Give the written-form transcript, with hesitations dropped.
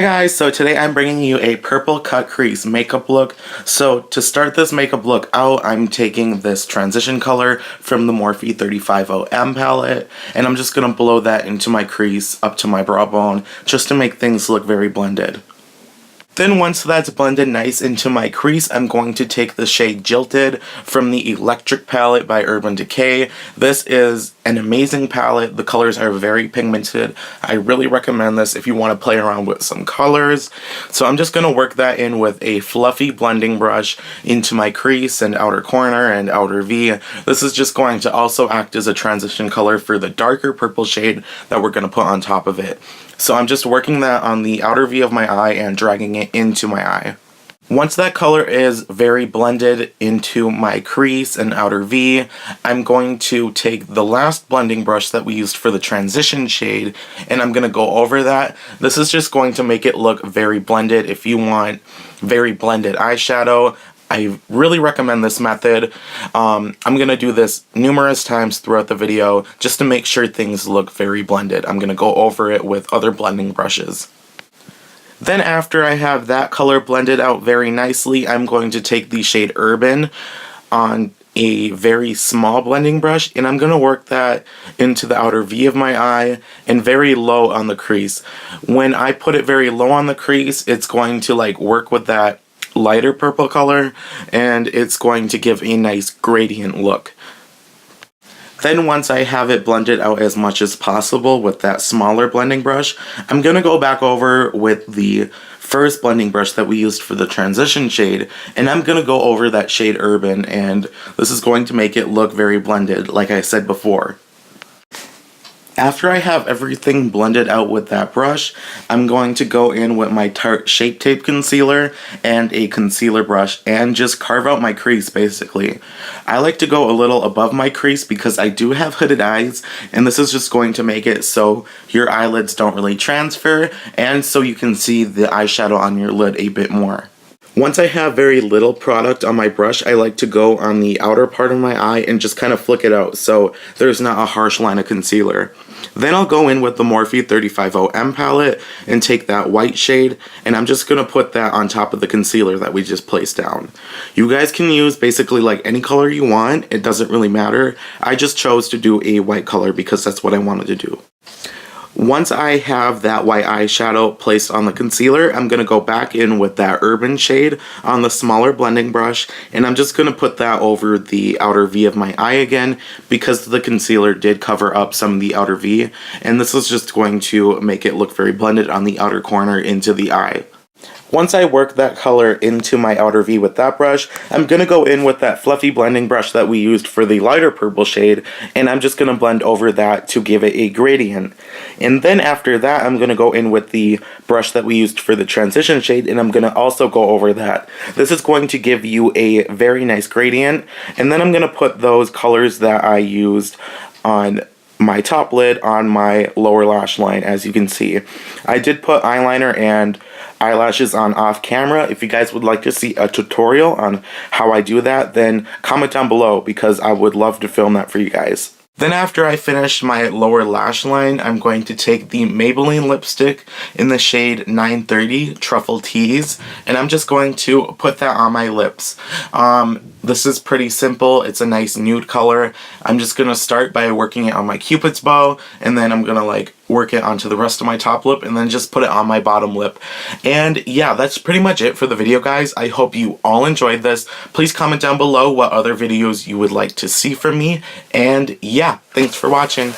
Hi guys, so today I'm bringing you a purple cut crease makeup look. So to start this makeup look out, I'm taking this transition color from the Morphe 350M palette, and I'm just going to blow that into my crease up to my brow bone just to make things look very blended. Then once that's blended nice into my crease, I'm going to take the shade Jilted from the Electric palette by Urban Decay. This is an amazing palette. The colors are very pigmented. I really recommend this if you want to play around with some colors. So I'm just going to work that in with a fluffy blending brush into my crease and outer corner and outer V. This is just going to also act as a transition color for the darker purple shade that we're going to put on top of it. So I'm just working that on the outer V of my eye and dragging it into my eye. Once that color is very blended into my crease and outer V, I'm going to take the last blending brush that we used for the transition shade, and I'm going to go over that. This is just going to make it look very blended. If you want very blended eyeshadow, I really recommend this method. I'm going to do this numerous times throughout the video just to make sure things look very blended. I'm going to go over it with other blending brushes. Then after I have that color blended out very nicely, I'm going to take the shade Urban on a very small blending brush, and I'm going to work that into the outer V of my eye and very low on the crease. When I put it very low on the crease, it's going to work with that lighter purple color, and it's going to give a nice gradient look. Then once I have it blended out as much as possible with that smaller blending brush, I'm going to go back over with the first blending brush that we used for the transition shade, and I'm going to go over that shade Urban, and this is going to make it look very blended, like I said before. After I have everything blended out with that brush, I'm going to go in with my Tarte Shape Tape Concealer and a concealer brush and just carve out my crease basically. I like to go a little above my crease because I do have hooded eyes, and this is just going to make it so your eyelids don't really transfer and so you can see the eyeshadow on your lid a bit more. Once I have very little product on my brush, I like to go on the outer part of my eye and just kind of flick it out so there's not a harsh line of concealer. Then I'll go in with the Morphe 350M palette and take that white shade, and I'm just going to put that on top of the concealer that we just placed down. You guys can use basically any color you want, it doesn't really matter. I just chose to do a white color because that's what I wanted to do. Once I have that white eyeshadow placed on the concealer, I'm going to go back in with that Urban shade on the smaller blending brush, and I'm just going to put that over the outer V of my eye again because the concealer did cover up some of the outer V, and this is just going to make it look very blended on the outer corner into the eye. Once I work that color into my outer V with that brush, I'm going to go in with that fluffy blending brush that we used for the lighter purple shade, and I'm just going to blend over that to give it a gradient. And then after that, I'm going to go in with the brush that we used for the transition shade, and I'm going to also go over that. This is going to give you a very nice gradient, and then I'm going to put those colors that I used on my top lid on my lower lash line. As you can see, I did put eyeliner and eyelashes on off camera. If you guys would like to see a tutorial on how I do that, then comment down below because I would love to film that for you guys. Then after I finish my lower lash line, I'm going to take the Maybelline lipstick in the shade 930 Truffle Tease, and I'm just going to put that on my lips. This is pretty simple. It's a nice nude color. I'm just going to start by working it on my Cupid's bow, and then I'm going to work it onto the rest of my top lip and then just put it on my bottom lip. And yeah, that's pretty much it for the video, guys. I hope you all enjoyed this. Please comment down below what other videos you would like to see from me. And yeah, thanks for watching.